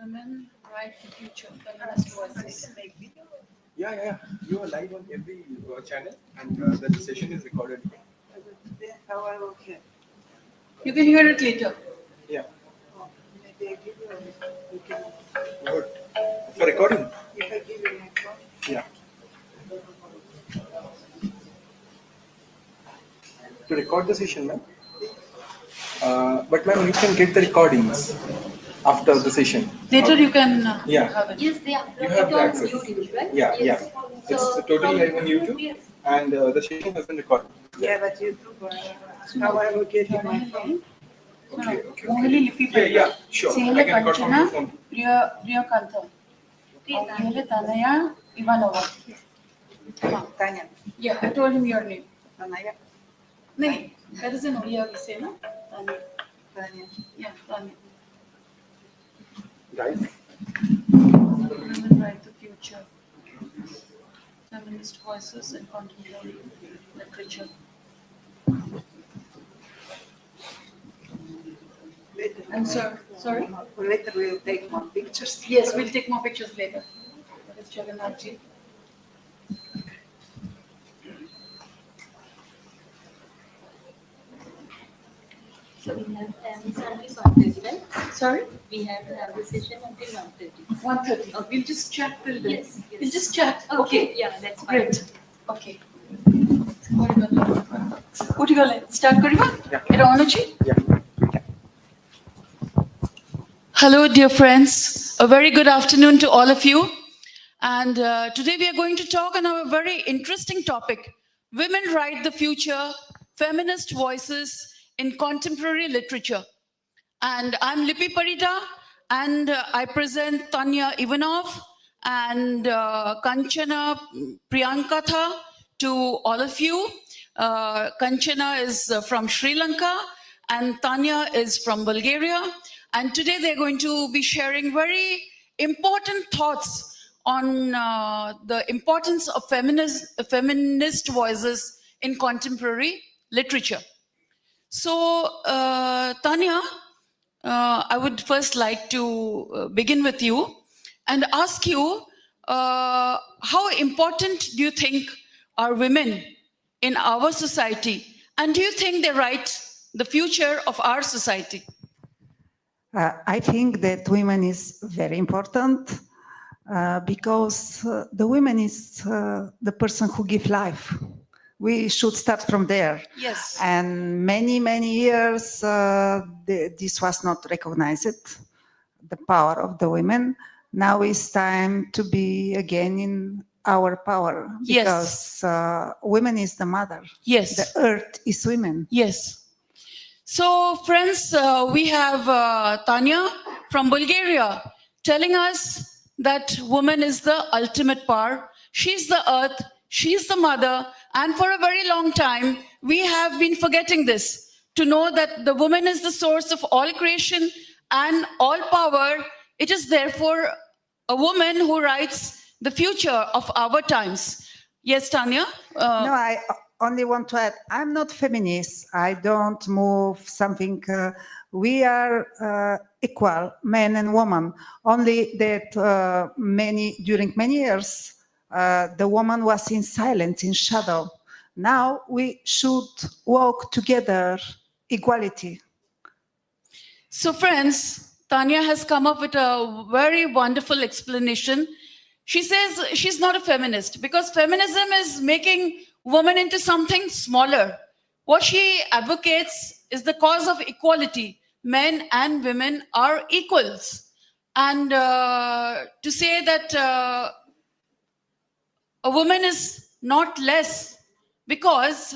Women Write the Future, Feminist Voices. Yeah. You are live on every channel, and the session is recorded. How I will hear? You can hear it later. Yeah. Maybe I give you can. Good. For recording. If I give you my phone. Yeah. To record the session, ma'am. But ma'am, you can get the recordings after the session. Later you can Yeah. have it. Yes, they upload You have it the on access. YouTube, right? Yeah. Yes. It's totally live on YouTube, and the session has been recorded. Yeah, but YouTube. How I will get you my phone? Okay. Mohili Lipi Yeah, sure. I can record from your phone. Priya Kantha. Mohili Tanaya Ivanova. Tanya. Yeah, I told him your name. Tanya. No, that is an Oriya we say, no? Tanya. Tanya. Yeah, Tanya. Guys. Women Write the Future. Feminist Voices in Contemporary Literature. Later. And sir, sorry? Later we'll take more pictures. Yes, we'll take more pictures later. That is Jagannath ji. So we have until 1:30, right? Sorry? We have to have the session until 1:30. 1:30. We'll just chat till then. Yes, yes. We'll just chat. Okay, yeah, that's fine. Great. Okay. What you start kariba? Yeah. It on achi? Yeah. Hello, dear friends. A very good afternoon to all of you. And today we are going to talk on a very interesting topic: women write the future, feminist voices in contemporary literature. And I'm Lipi Parita, and I present Tanya Ivanov and Kanchana Priyankatha to all of you. Kanchana is from Sri Lanka, and Tanya is from Bulgaria. And today they're going to be sharing very important thoughts on the importance of feminist voices in contemporary literature. So, Tanya, I would first like to begin with you and ask you, how important do you think are women in our society? And do you think they write the future of our society? I think that women is very important because the woman is the person who give life. We should start from there. Yes. And many years this was not recognized, the power of the women. Now it's time to be again in our power, because women is the mother. Yes. The earth is women. Yes. So, friends, we have Tanya from Bulgaria telling us that woman is the ultimate power. She's the earth, she's the mother, and for a very long time, we have been forgetting this, to know that the woman is the source of all creation and all power. It is therefore a woman who writes the future of our times. Yes, Tanya? No, I only want to add, I'm not feminist. I don't move something. We are equal, men and women. Only that during many years, the woman was in silence, in shadow. Now we should walk together, equality. So friends, Tanya has come up with a very wonderful explanation. She says she's not a feminist because feminism is making women into something smaller. What she advocates is the cause of equality. Men and women are equals. And to say that a woman is not less, because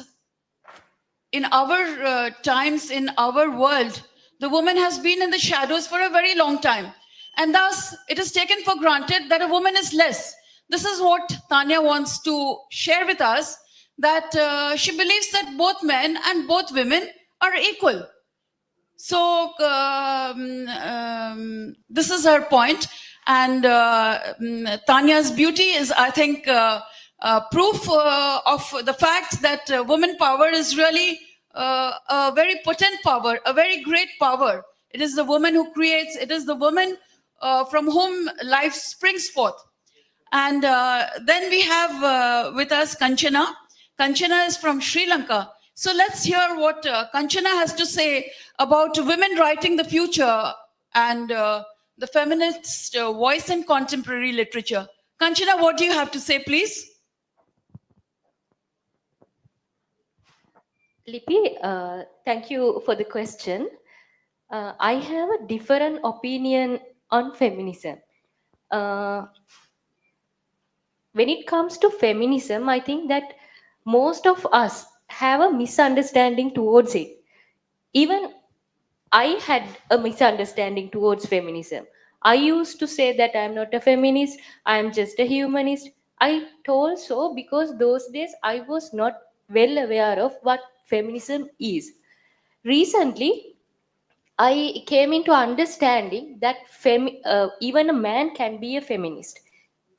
in our times, in our world, the woman has been in the shadows for a very long time. And thus, it is taken for granted that a woman is less. This is what Tanya wants to share with us, that she believes that both men and both women are equal. So, this is her point. And Tanya's beauty is, I think, proof of the fact that woman power is really a very potent power, a very great power. It is the woman who creates, it is the woman from whom life springs forth. And then we have with us Kanchana. Kanchana is from Sri Lanka. So let's hear what Kanchana has to say about women writing the future and the feminist voice in contemporary literature. Kanchana, what do you have to say, please? Lipi, thank you for the question. I have a different opinion on feminism. When it comes to feminism, I think that most of us have a misunderstanding towards it. Even I had a misunderstanding towards feminism. I used to say that I'm not a feminist, I'm just a humanist. I told so because those days I was not well aware of what feminism is. Recently, I came into understanding that even a man can be a feminist.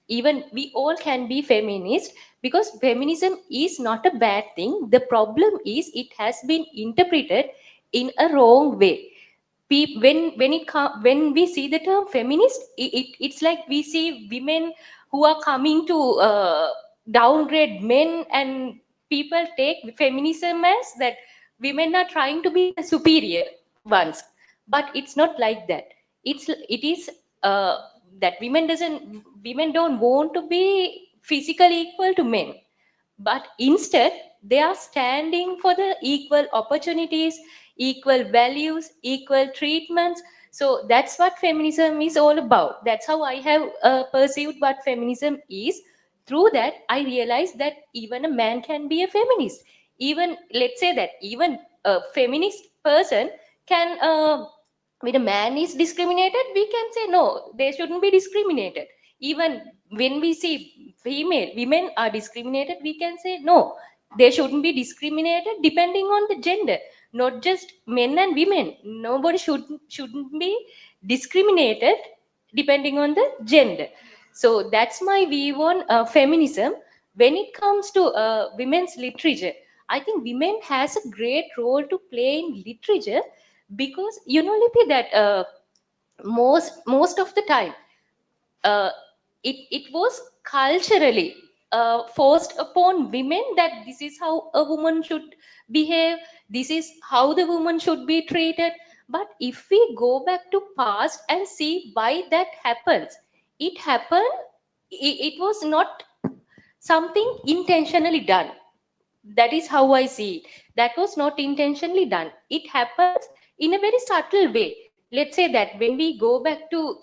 Even we all can be feminist because feminism is not a bad thing. The problem is it has been interpreted in a wrong way. When we see the term feminist, it's like we see women who are coming to downgrade men, and people take feminism as that women are trying to be the superior ones, but it's not like that. It is uh, that women don't want to be physically equal to men, but instead they are standing for the equal opportunities, equal values, equal treatments. So that's what feminism is all about. That's how I have perceived what feminism is. Through that I realized that even a man can be a feminist. Even, let's say that even a feminist person can when a man is discriminated, we can say no, they shouldn't be discriminated. Even when we see female women are discriminated, we can say no, they shouldn't be discriminated depending on the gender. Not just men and women, nobody shouldn't be discriminated depending on the gender. So that's my view on feminism. When it comes to women's literature, I think women has a great role to play in literature, because you know, Lipi, that most of the time uh, it was culturally forced upon women that this is how a woman should behave, this is how the woman should be treated. But if we go back to past and see why that happens, it happened, it was not something intentionally done. That is how I see it. That was not intentionally done. It happens in a very subtle way. Let's say that when we go back to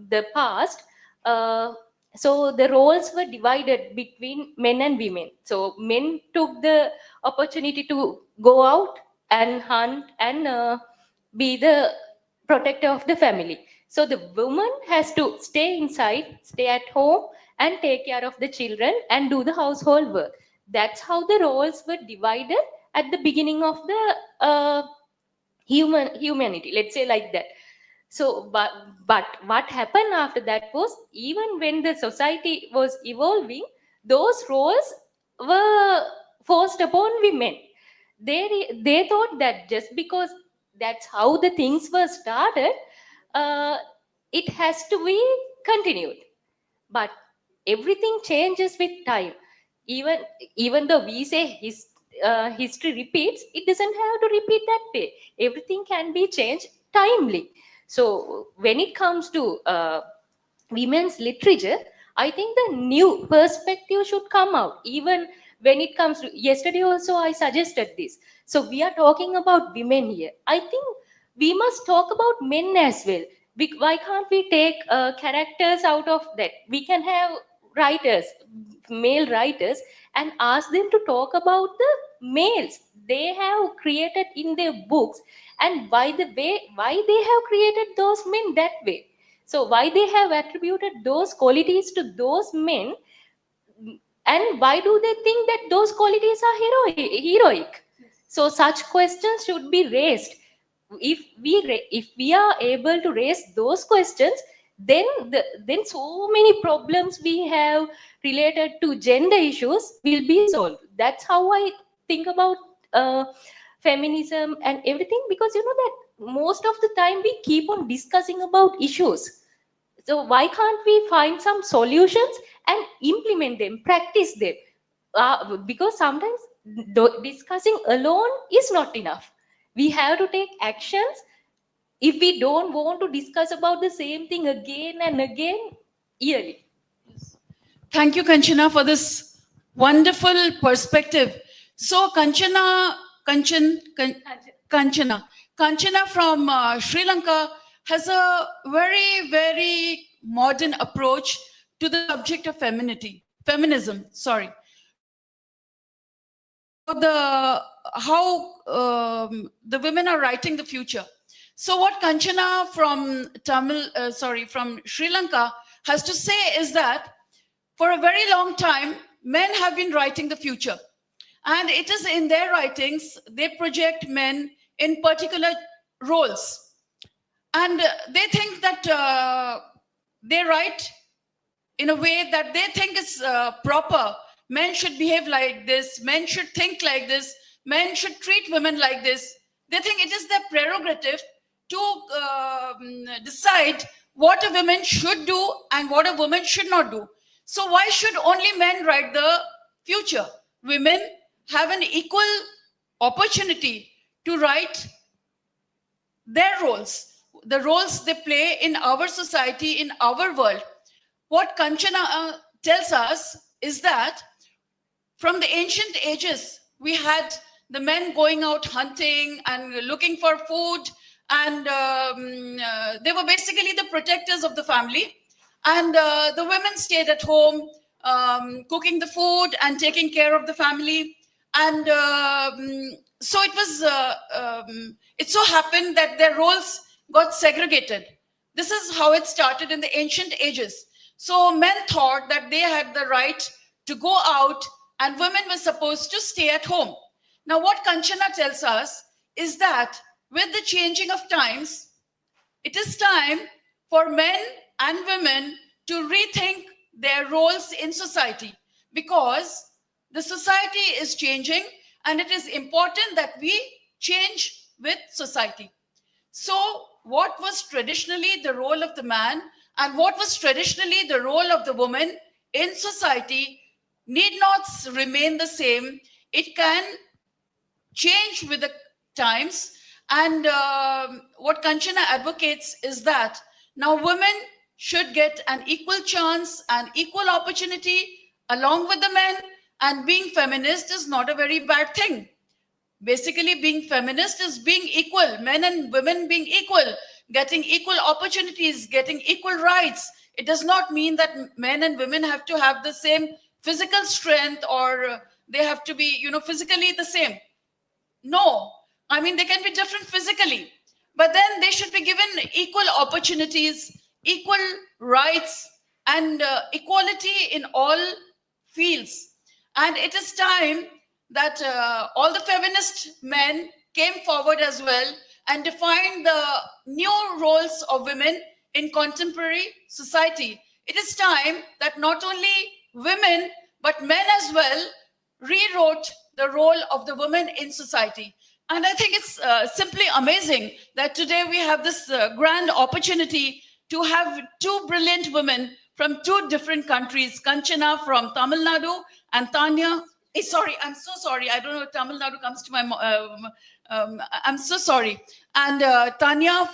the past, uh, so the roles were divided between men and women. So men took the opportunity to go out and hunt and be the protector of the family. So the woman has to stay inside, stay at home, and take care of the children and do the household work. That's how the roles were divided at the beginning of the humanity, let's say like that. So but what happened after that was, even when the society was evolving, those roles were forced upon women. They thought that just because that's how the things were started, uh, it has to be continued. But everything changes with time. Even though we say history repeats, it doesn't have to repeat that way. Everything can be changed timely. So when it comes to women's literature, I think the new perspective should come out. Even when it comes to, yesterday also I suggested this, so we are talking about women here. I think we must talk about men as well. Why can't we take characters out of that? We can have writers, male writers, and ask them to talk about the males they have created in their books, and why they have created those men that way. So why they have attributed those qualities to those men, and why do they think that those qualities are heroic? So such questions should be raised. If we are able to raise those questions, then then so many problems we have related to gender issues will be solved. That's how I think about uh, feminism and everything, because you know that most of the time we keep on discussing about issues, So why can't we find some solutions and implement them, practice them? Because sometimes discussing alone is not enough. We have to take actions. If we don't want to discuss about the same thing again and again yearly. Thank you, Kanchana, for this wonderful perspective. So, Kanchana from Sri Lanka has a very, very modern approach to the subject of feminism. Sorry. How the women are writing the future. So what Kanchana from from Sri Lanka has to say is that for a very long time, men have been writing the future. And it is in their writings, they project men in particular roles. And they think that they write in a way that they think is proper. Men should behave like this. Men should think like this. Men should treat women like this. They think it is their prerogative to decide what a woman should do and what a woman should not do. So why should only men write the future? Women have an equal opportunity to write their roles, the roles they play in our society, in our world. What Kanchana tells us is that from the ancient ages, we had the men going out hunting and looking for food, and they were basically the protectors of the family. And the women stayed at home, cooking the food and taking care of the family. And so it so happened that their roles got segregated. This is how it started in the ancient ages. So men thought that they had the right to go out and women were supposed to stay at home. Now, what Kanchana tells us is that with the changing of times, it is time for men and women to rethink their roles in society, because the society is changing and it is important that we change with society. So what was traditionally the role of the man and what was traditionally the role of the woman in society need not remain the same. It can change with the times. And what Kanchana advocates is that now women should get an equal chance and equal opportunity along with the men, and being feminist is not a very bad thing. Basically, being feminist is being equal, men and women being equal, getting equal opportunities, getting equal rights. It does not mean that men and women have to have the same physical strength or they have to be, physically the same. No, I mean, they can be different physically, but then they should be given equal opportunities, equal rights, and equality in all fields. And it is time that all the feminist men came forward as well and defined the new roles of women in contemporary society. It is time that not only women, but men as well rewrote the role of the woman in society. And I think it's simply amazing that today we have this grand opportunity to have two brilliant women from two different countries, Kanchana from Tamil Nadu and Tanya. Sorry, I'm so sorry. I don't know if Tamil Nadu comes to my... I'm so sorry. And Tanya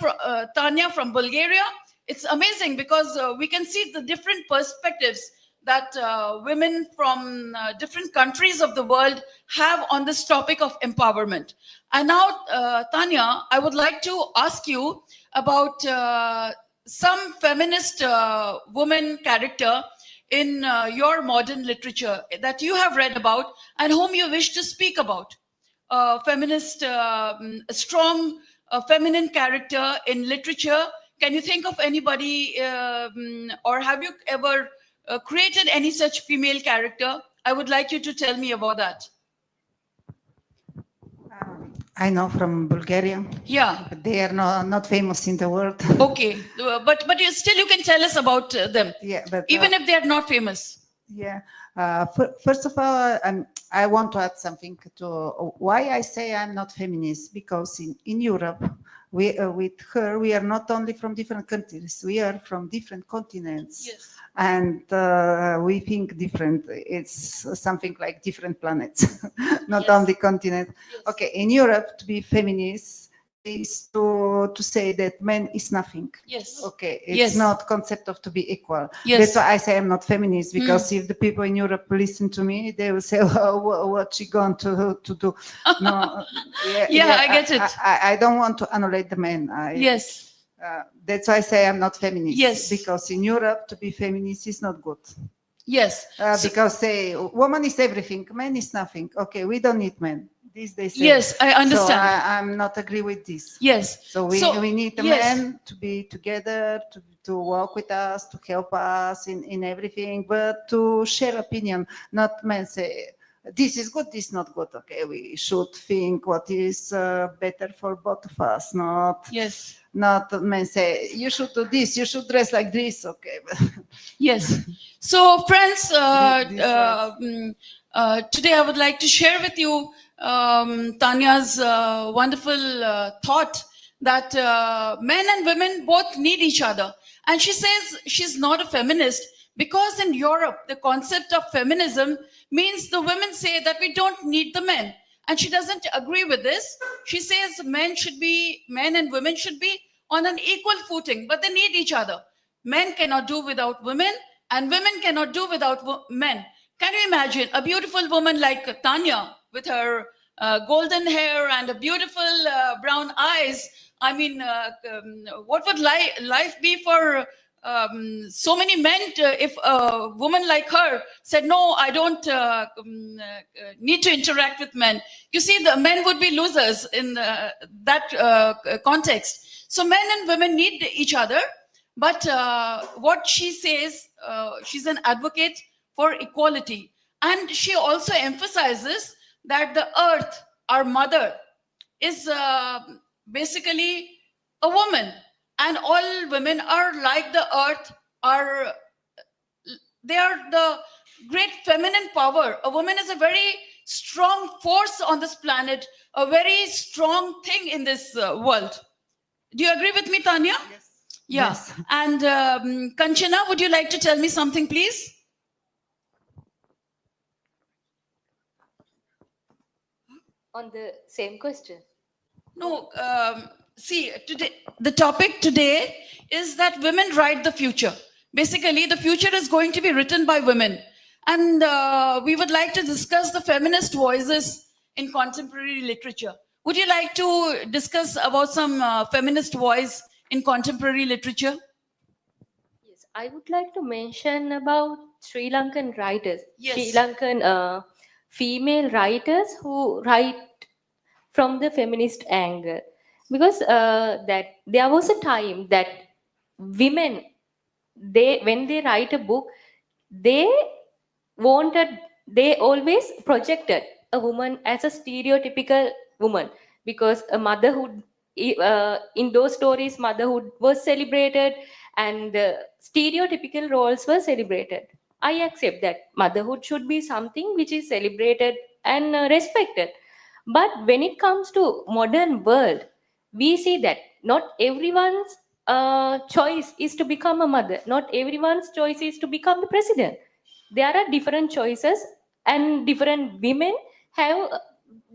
from Bulgaria. It's amazing because we can see the different perspectives that women from different countries of the world have on this topic of empowerment. And now, Tanya, I would like to ask you about some feminist woman character in your modern literature that you have read about and whom you wish to speak about. Feminist, strong feminine character in literature. Can you think of anybody or have you ever created any such female character? I would like you to tell me about that. I know from Bulgaria. Yeah. But they are not famous in the world. Okay, but still you can tell us about them. Yeah, but even if they are not famous. Yeah. First of all, I want to add something to why I say I'm not feminist, because in Europe, with her, we are not only from different countries, we are from different continents. Yes. And we think different. It's something like different planets, not Yes. only continents. Yes. Okay, in Europe, to be feminist is to say that man is nothing. Yes. Okay, it's Yes. not concept of to be equal. Yes. That's why I say I'm not feminist, because if the people in Europe listen to me, they will say, oh, what she going to do? No, Yeah, I get it. I don't want to annihilate the men. Yes. That's why I say I'm not feminist. Yes. Because in Europe, to be feminist is not good. Yes. Because say woman is everything, man is nothing. Okay, we don't need men. This they say. Yes, I understand. So I'm not agree with this. Yes. So we need the yes. men to be together, to work with us, to help us in everything, but to share opinion, not men say, this is good, this is not good. Okay, we should think what is better for both of us, not Yes. not men say, you should do this, you should dress like this. Okay. Yes. So, friends, This today I would like to share with you Tanya's wonderful thought that men and women both need each other. And she says she's not a feminist because in Europe, the concept of feminism means the women say that we don't need the men. And she doesn't agree with this. She says men and women should be on an equal footing, but they need each other. Men cannot do without women, and women cannot do without men. Can you imagine a beautiful woman like Tanya with her golden hair and a beautiful brown eyes? I mean, what would life be for so many men if a woman like her said, no, I don't need to interact with men? You see, the men would be losers in that context. So men and women need each other. But what she says, she's an advocate for equality. And she also emphasizes that the earth, our mother, is basically a woman. And all women are like the earth, they are the great feminine power. A woman is a very strong force on this planet, a very strong thing in this world. Do you agree with me, Tanya? Yes. Yeah. Yes. And Kanchana, would you like to tell me something, please? On the same question. No, see, today the topic today is that women write the future. Basically, the future is going to be written by women. And we would like to discuss the feminist voices in contemporary literature. Would you like to discuss about some feminist voice in contemporary literature? Yes, I would like to mention about Sri Lankan writers, Yes. Sri Lankan female writers who write from the feminist angle, because that there was a time that women, when they write a book, they they always projected a woman as a stereotypical woman, because a motherhood, in those stories motherhood was celebrated and stereotypical roles were celebrated. I accept that motherhood should be something which is celebrated and respected, but when it comes to modern world, we see that not everyone's choice is to become a mother, not everyone's choice is to become the president. There are different choices, and different women have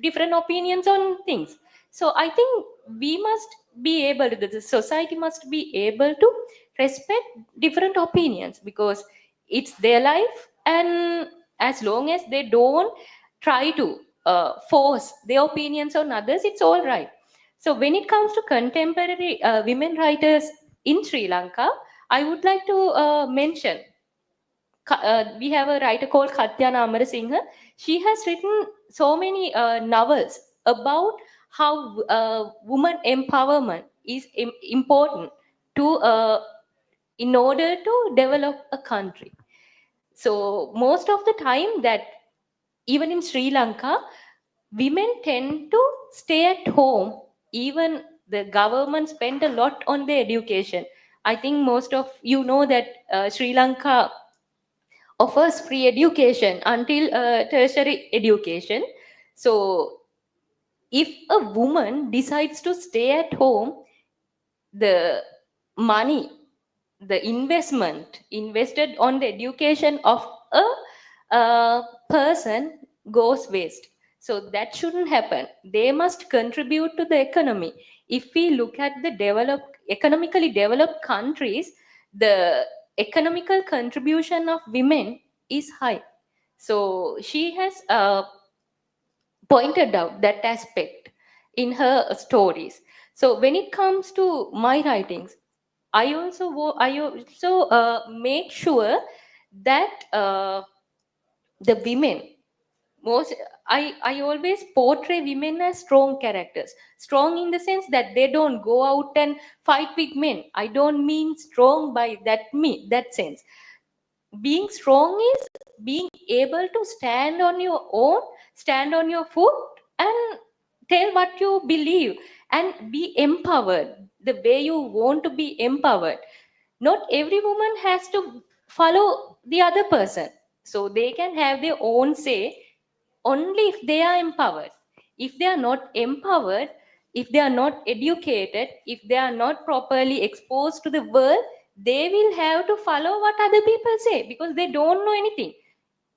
different opinions on things. So I think we must be able to, the society must be able to respect different opinions, because it's their life, and as long as they don't try to force their opinions on others, it's all right. So when it comes to contemporary women writers in Sri Lanka, I would like to mention, we have a writer called Katyana Amarasinghe. She has written so many novels about how woman empowerment is important to in order to develop a country. So most of the time, that even in Sri Lanka, women tend to stay at home. Even the government spend a lot on their education. I think most of you know that Sri Lanka offers free education until tertiary education. So if a woman decides to stay at home, the money, the investment invested on the education of a person goes waste. So that shouldn't happen. They must contribute to the economy. If we look at the economically developed countries, the economical contribution of women is high. So she has pointed out that aspect in her stories. So when it comes to my writings, I also make sure that the women most I always portray women as strong characters, strong in the sense that they don't go out and fight with men. I don't mean strong by that sense. Being strong is being able to stand on your own, stand on your foot, and tell what you believe and be empowered the way you want to be empowered. Not every woman has to follow the other person, so they can have their own say only if they are empowered. If they are not empowered, if they are not educated, if they are not properly exposed to the world, they will have to follow what other people say because they don't know anything.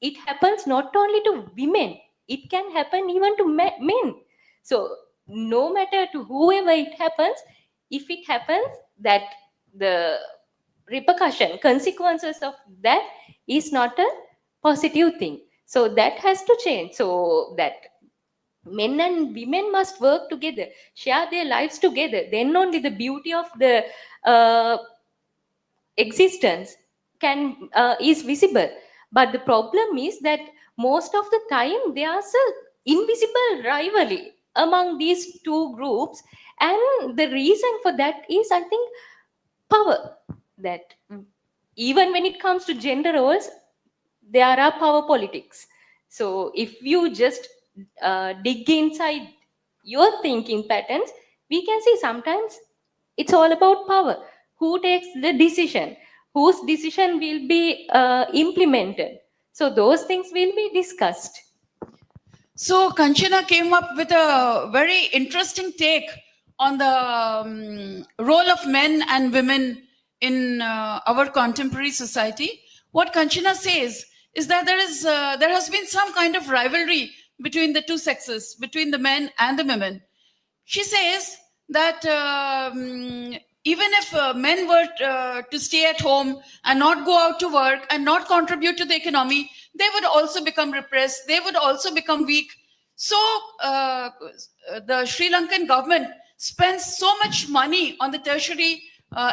It happens not only to women, it can happen even to men. So no matter to whoever it happens, if it happens, that the repercussion consequences of that is not a positive thing. So that has to change, so that men and women must work together, share their lives together. Then only the beauty of the uh, existence can is visible. But the problem is that most of the time there's a invisible rivalry among these two groups, and the reason for that is, I think, power. That even when it comes to gender roles, there are power politics. So if you just dig inside your thinking patterns, we can see sometimes it's all about power. Who takes the decision? Whose decision will be implemented? So those things will be discussed. So Kanchana came up with a very interesting take on the role of men and women in our contemporary society. What Kanchana says is that there has been some kind of rivalry between the two sexes, between the men and the women. She says that even if men were to stay at home and not go out to work and not contribute to the economy, they would also become repressed, they would also become weak. So the Sri Lankan government spends so much money on the tertiary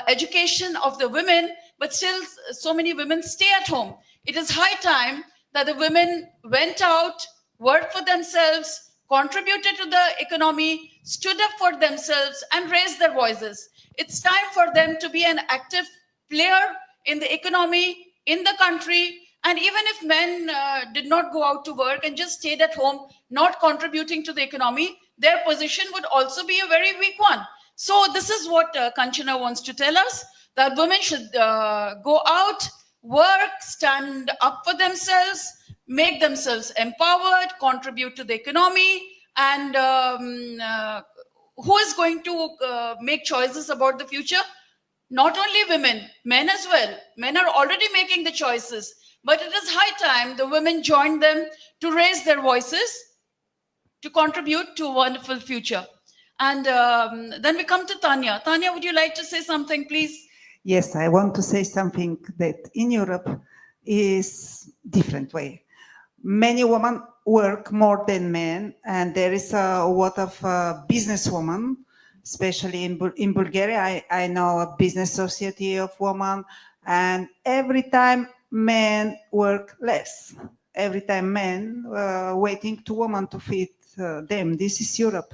education of the women, but still so many women stay at home. It is high time that the women went out, worked for themselves, contributed to the economy, stood up for themselves, and raised their voices. It's time for them to be an active player in the economy, in the country. And even if men did not go out to work and just stayed at home, not contributing to the economy, their position would also be a very weak one. So this is what Kanchana wants to tell us, that women should go out, work, stand up for themselves, make themselves empowered, contribute to the economy, and who is going to make choices about the future? Not only women, men as well. Men are already making the choices, but it is high time the women join them to raise their voices, to contribute to a wonderful future. And then we come to Tanya. Tanya, would you like to say something, please? Yes, I want to say something that in Europe is different way. Many women work more than men, and there is a lot of businesswomen, especially in Bulgaria. I know a business society of women, and every time men work less. Every time men waiting to women to feed them. This is Europe.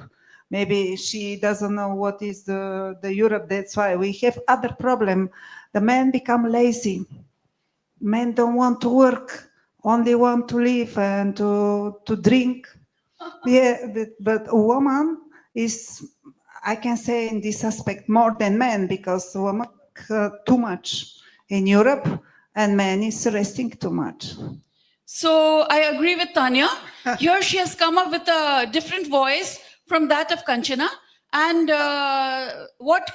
Maybe she doesn't know what is the Europe. That's why we have other problem. The men become lazy. Men don't want to work, only want to live and to drink. Yeah, but a woman is, I can say in this aspect, more than men, because women work too much in Europe and men is resting too much. So I agree with Tanya. Here she has come up with a different voice from that of Kanchana. And what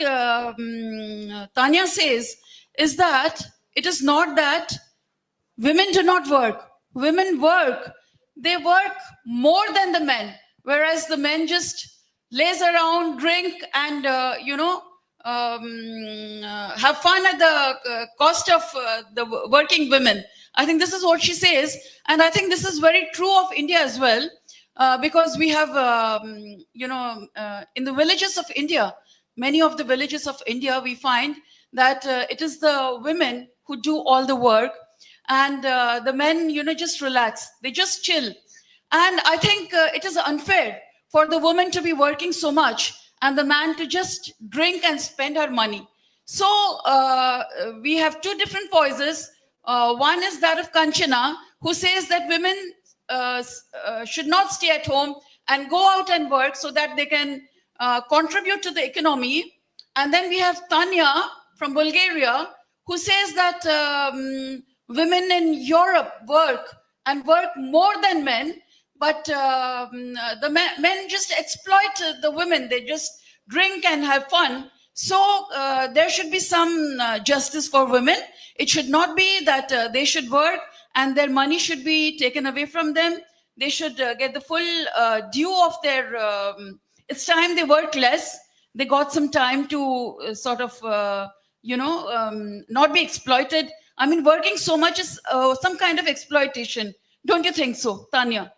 Tanya says is that it is not that women do not work. Women work. They work more than the men, whereas the men just laze around, drink, and have fun at the cost of the working women. I think this is what she says, and I think this is very true of India as well, because we have, in the villages of India, many of the villages of India, we find that it is the women who do all the work, and the men, just relax. They just chill. And I think it is unfair for the woman to be working so much and the man to just drink and spend her money. So we have two different voices. One is that of Kanchana, who says that women should not stay at home and go out and work so that they can contribute to the economy. And then we have Tanya from Bulgaria, who says that women in Europe work and work more than men, but the men just exploit the women. They just drink and have fun. So there should be some justice for women. It should not be that they should work and their money should be taken away from them. They should get the full due of their, it's time they work less. They got some time to sort of, not be exploited. I mean, working so much is some kind of exploitation. Don't you think so, Tanya?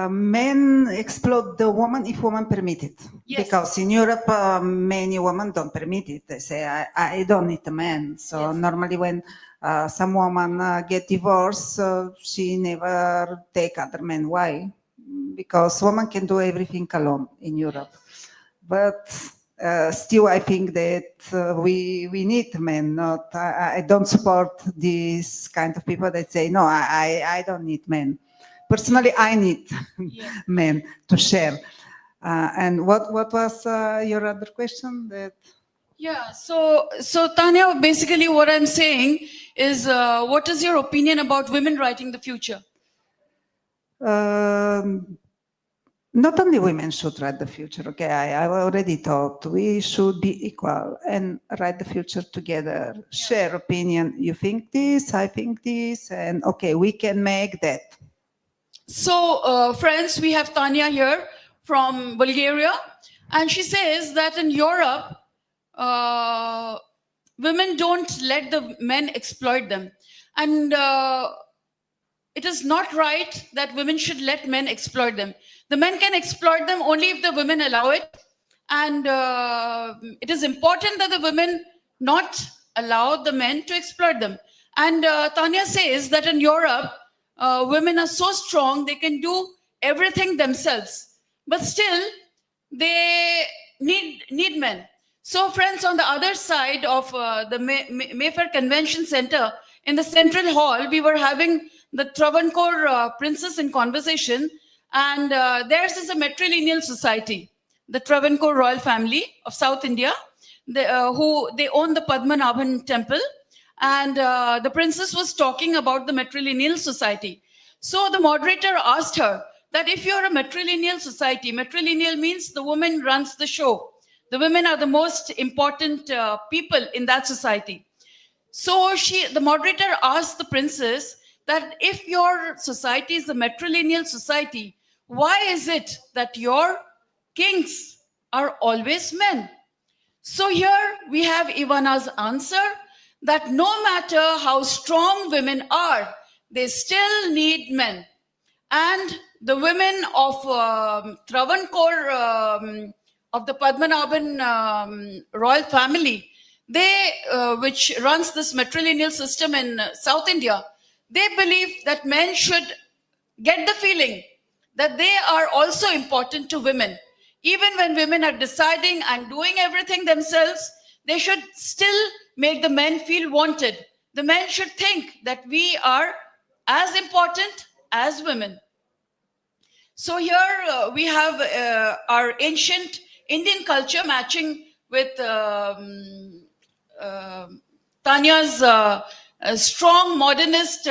Men exploit the woman if women permit it. Yes. Because in Europe, many women don't permit it. They say, I don't need a man. So Yes. normally when some woman get divorced, she never take other men. Why? Because woman can do everything alone in Europe. But still, I think that we need men. Not I don't support this kind of people that say, no, I don't need men. Personally, I need men to share. And what was your other question? Yeah, so Tanya, basically what I'm saying is, what is your opinion about women writing the future? Not only women should write the future, okay? I already thought we should be equal and write the future together, share opinion. You think this, I think this, and okay, we can make that. So, friends, we have Tanya here from Bulgaria, and she says that in Europe, women don't let the men exploit them. And it is not right that women should let men exploit them. The men can exploit them only if the women allow it. And it is important that the women not allow the men to exploit them. And Tanya says that in Europe, women are so strong, they can do everything themselves. But still, they need men. So friends, on the other side of the Mayfair Convention Center, in the Central Hall, we were having the Travancore princess in conversation. And theirs is a matrilineal society, the Travancore royal family of South India, they own the Padmanabhan temple. And the princess was talking about the matrilineal society. So the moderator asked her that if you're a matrilineal society, matrilineal means the woman runs the show. The women are the most important people in that society. So the moderator asked the princess that if your society is a matrilineal society, why is it that your kings are always men? So here we have Ivana's answer, that no matter how strong women are, they still need men. And the women of Travancore, of the Padmanabhan royal family, they, which runs this matrilineal system in South India, they believe that men should get the feeling that they are also important to women. Even when women are deciding and doing everything themselves, they should still make the men feel wanted. The men should think that we are as important as women. So here we have our ancient Indian culture matching with Tanya's strong modernist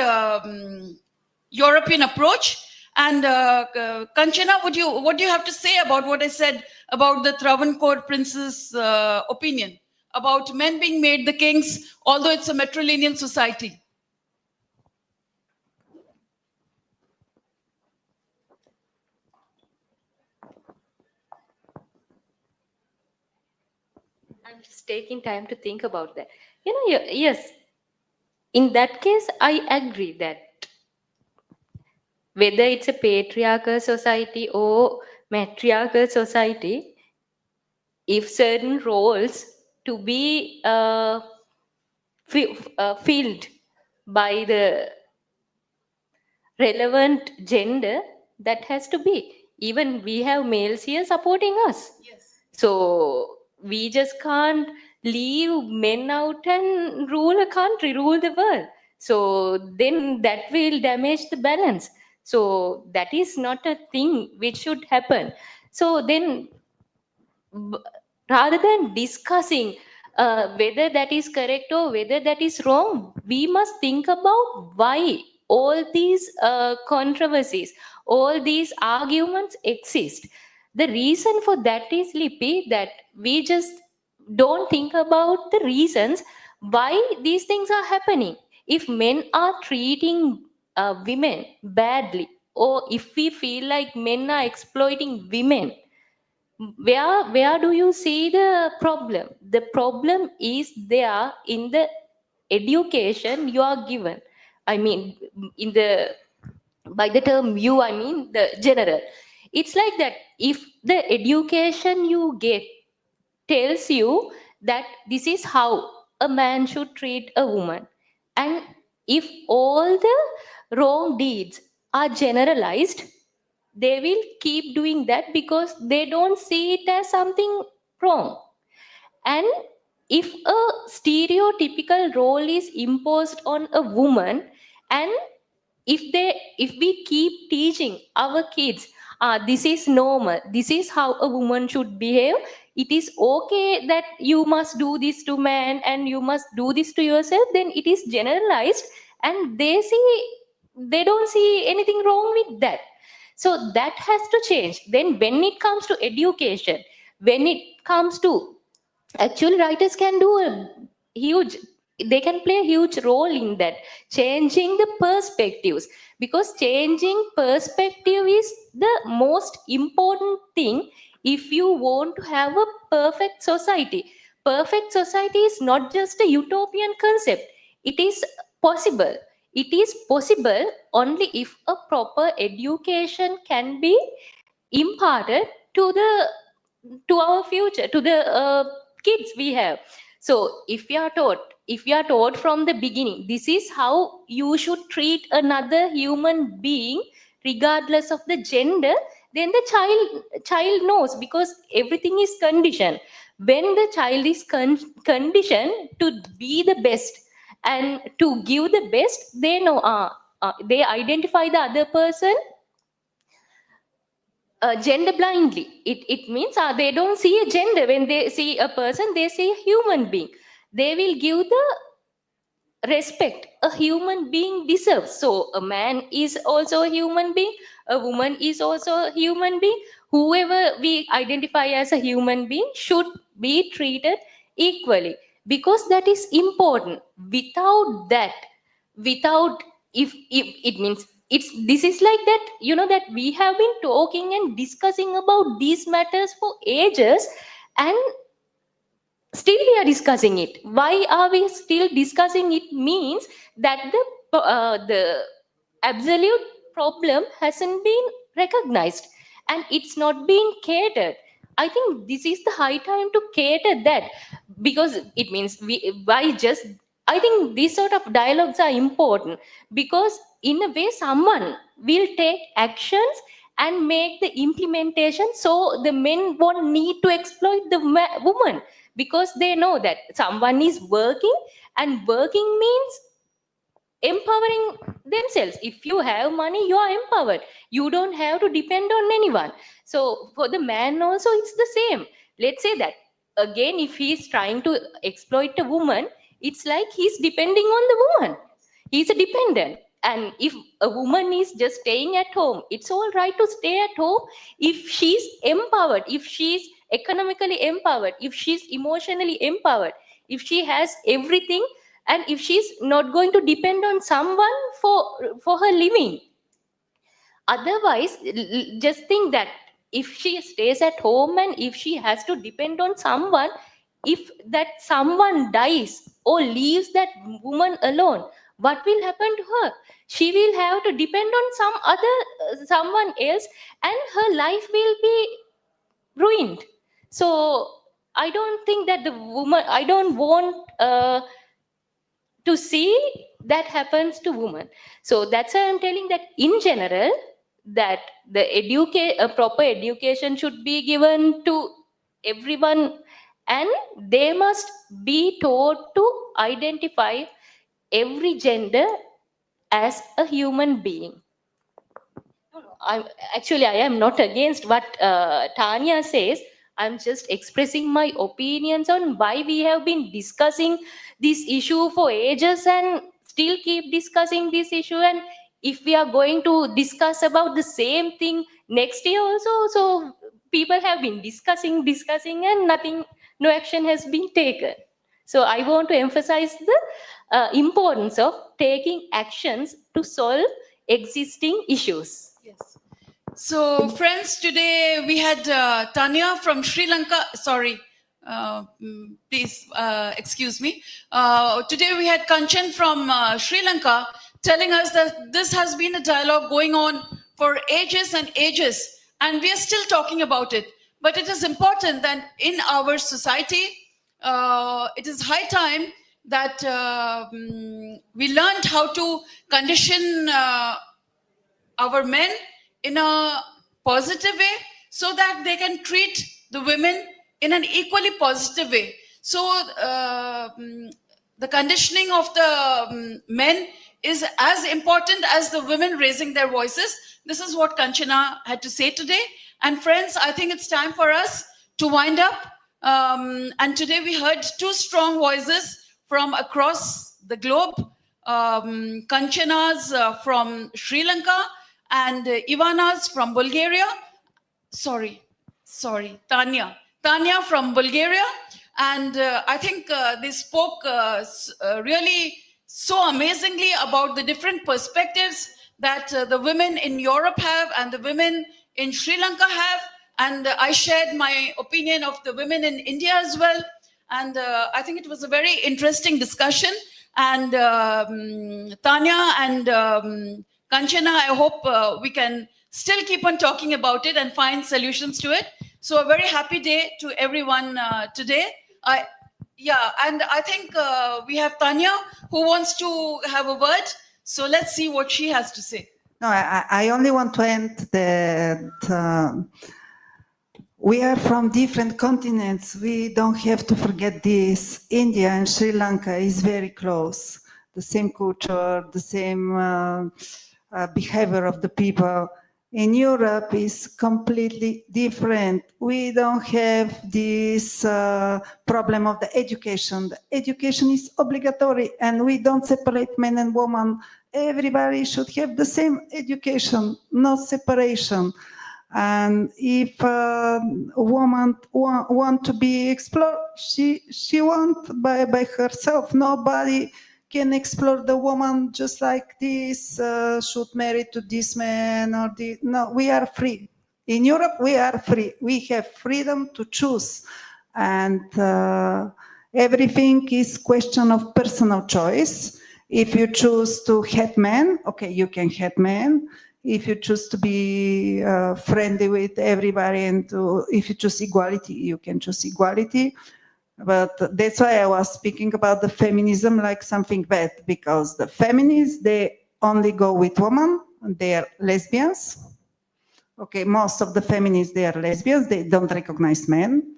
European approach. And Kanchana, what do you have to say about what I said about the Travancore prince's opinion about men being made the kings, although it's a matrilineal society? I'm just taking time to think about that. Yes, in that case, I agree that whether it's a patriarchal society or matriarchal society, if certain roles to be filled by the relevant gender, that has to be. Even we have males here supporting us. Yes. So we just can't leave men out and rule a country, rule the world. So then that will damage the balance. So that is not a thing which should happen. So then b- rather than discussing whether that is correct or whether that is wrong, we must think about why all these controversies, all these arguments exist. The reason for that is, Lippy, that we just don't think about the reasons why these things are happening. If men are treating women badly, or if we feel like men are exploiting women, where do you see the problem? The problem is there in the education you are given. I mean, in the by the term you, I mean the general. It's like that. If the education you get tells you that this is how a man should treat a woman, and if all the wrong deeds are generalized, they will keep doing that because they don't see it as something wrong. And if a stereotypical role is imposed on a woman, and if we keep teaching our kids, this is normal, this is how a woman should behave, it is okay that you must do this to man and you must do this to yourself, then it is generalized, and they don't see anything wrong with that. So that has to change. Then when it comes to education, when it comes to, actually writers can do a huge, they can play a huge role in that, changing the perspectives, because changing perspective is the most important thing if you want to have a perfect society. Perfect society is not just a utopian concept, it is possible. It is possible only if a proper education can be imparted to the to our future, to the kids we have. So if we are taught from the beginning, this is how you should treat another human being regardless of the gender, then the child knows, because everything is conditioned. When the child is conditioned to be the best and to give the best, they know, they identify the other person gender blindly. It means they don't see a gender. When they see a person, they see a human being. They will give the respect a human being deserves. So a man is also a human being, a woman is also a human being. Whoever we identify as a human being should be treated equally, because that is important. Without that, without, if it means, it's, this is like that, that we have been talking and discussing about these matters for ages, and still we are discussing it. Why are we still discussing it? Means that the absolute problem hasn't been recognized, and it's not being catered. I think this is the high time to cater that, because it means we, why just, I think these sort of dialogues are important, because in a way someone will take actions and make the implementation, so the men won't need to exploit the woman, because they know that someone is working, and working means empowering themselves. If you have money, you are empowered, you don't have to depend on anyone. So for the man also it's the same. Let's say that again, if he's trying to exploit a woman, it's like he's depending on the woman, he's a dependent. And if a woman is just staying at home, it's all right to stay at home if she's empowered, if she's economically empowered, if she's emotionally empowered, if she has everything, and if she's not going to depend on someone for her living. Otherwise, just think that if she stays at home and if she has to depend on someone, if that someone dies or leaves that woman alone, what will happen to her? She will have to depend on someone else, and her life will be ruined. So I don't think that the woman, I don't want to see that happens to women. So that's why I'm telling that in general, that the a proper education should be given to everyone, and they must be taught to identify every gender as a human being. I am not against what Tanya says. I'm just expressing my opinions on why we have been discussing this issue for ages and still keep discussing this issue. And if we are going to discuss about the same thing next year also, so people have been discussing, and nothing, no action has been taken. So I want to emphasize the importance of taking actions to solve existing issues. Yes. So, friends, today we had Tanya from Sri Lanka. Sorry, please excuse me. Today we had Kanchan from Sri Lanka telling us that this has been a dialogue going on for ages and ages, and we are still talking about it. But it is important that in our society, it is high time that we learned how to condition our men in a positive way so that they can treat the women in an equally positive way. So the conditioning of the men is as important as the women raising their voices. This is what Kanchana had to say today. And friends, I think it's time for us to wind up. And today we heard two strong voices from across the globe. Kanchana's from Sri Lanka and Ivana's from Bulgaria. Sorry, Tanya from Bulgaria. And I think they spoke really so amazingly about the different perspectives that the women in Europe have and the women in Sri Lanka have. And I shared my opinion of the women in India as well. And I think it was a very interesting discussion. And Tanya and Kanchana, I hope we can still keep on talking about it and find solutions to it. So a very happy day to everyone today. And I think we have Tanya who wants to have a word. So let's see what she has to say. No, I only want to end that we are from different continents. We don't have to forget this. India and Sri Lanka is very close. The same culture, the same behavior of the people. In Europe is completely different. We don't have this problem of the education. The education is obligatory and we don't separate men and women. Everybody should have the same education, no separation. And if a woman want to be explored, she want by herself. Nobody can explore the woman just like this, should marry to this man or the, no, we are free. In Europe, we are free. We have freedom to choose. And everything is question of personal choice. If you choose to hate men, okay, you can hate men. If you choose to be friendly with everybody and if you choose equality, you can choose equality. But that's why I was speaking about the feminism like something bad, because the feminists, they only go with women, they are lesbians. Okay, most of the feminists, they are lesbians, they don't recognize men.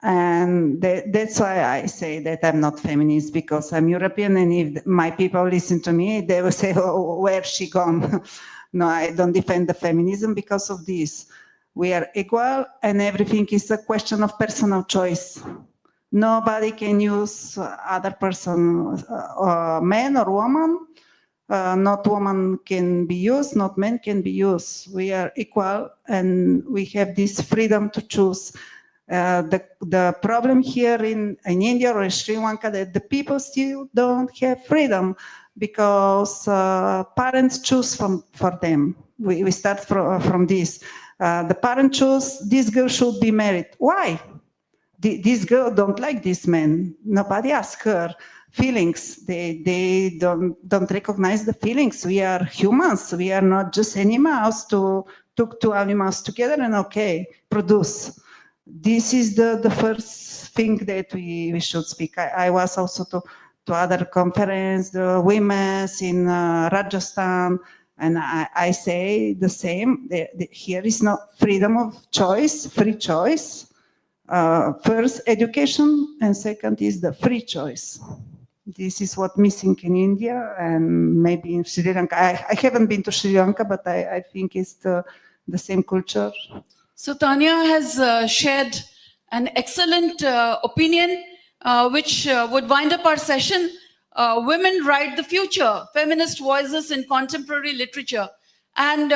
And that's why I say that I'm not feminist, because I'm European, and if my people listen to me, they will say, oh, where's she gone? No, I don't defend the feminism because of this. We are equal, and everything is a question of personal choice. Nobody can use other person, man or woman, Not woman can be used, not men can be used. We are equal and we have this freedom to choose. The problem here in India or in Sri Lanka that the people still don't have freedom because parents choose for them. We start from this. The parent choose this girl should be married. Why? This girl don't like this man. Nobody asked her feelings. They don't recognize the feelings. We are humans. We are not just animals to took two animals together and okay, produce. This is the first thing that we should speak. I was also to other conference, the women's in Rajasthan, and I say the same. Here is not freedom of choice, free choice. First, education, and second is the free choice. This is what missing in India and maybe in Sri Lanka. I haven't been to Sri Lanka, but I think it's the same culture. So Tanya has shared an excellent opinion, which would wind up our session. Women write the future, feminist voices in contemporary literature. And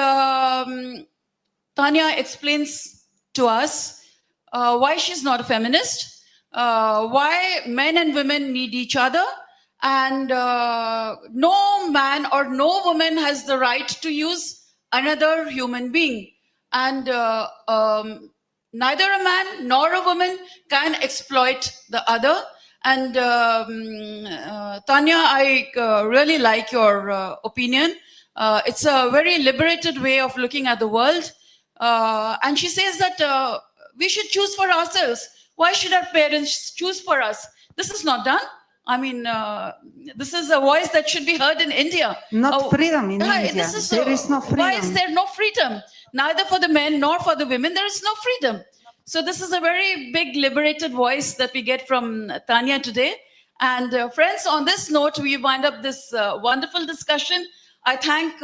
Tanya explains to us why she's not a feminist, why men and women need each other, and no man or no woman has the right to use another human being. And neither a man nor a woman can exploit the other. And Tanya, I really like your opinion. It's a very liberated way of looking at the world. And she says that we should choose for ourselves. Why should our parents choose for us? This is not done. I mean, this is a voice that should be heard in India. Not freedom in India. There is no freedom. Why is there no freedom? Neither for the men nor for the women, there is no freedom. So this is a very big liberated voice that we get from Tanya today. And friends, on this note, we wind up this wonderful discussion. I thank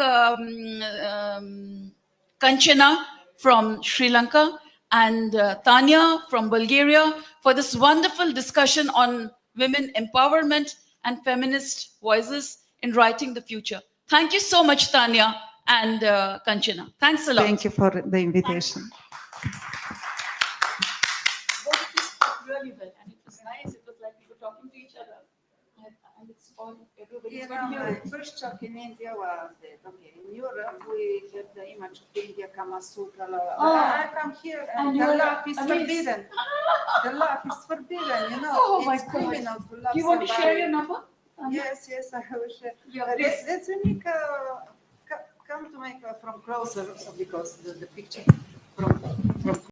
Kanchana from Sri Lanka and Tanya from Bulgaria for this wonderful discussion on women empowerment and feminist voices in writing the future. Thank you so much, Tanya and Kanchana. Thanks a lot. Thank you for the invitation. Really well, and it was nice. It was like we were talking to each other, and it's all everybody. My first shock in India was that in Europe we have the image of India Kama Sutra. I come here and the love is forbidden. The love is forbidden. Oh my it's criminal to love. Do you want to share your number? Yes, I will share. Yeah, Let's make come to make from closer, also because the picture from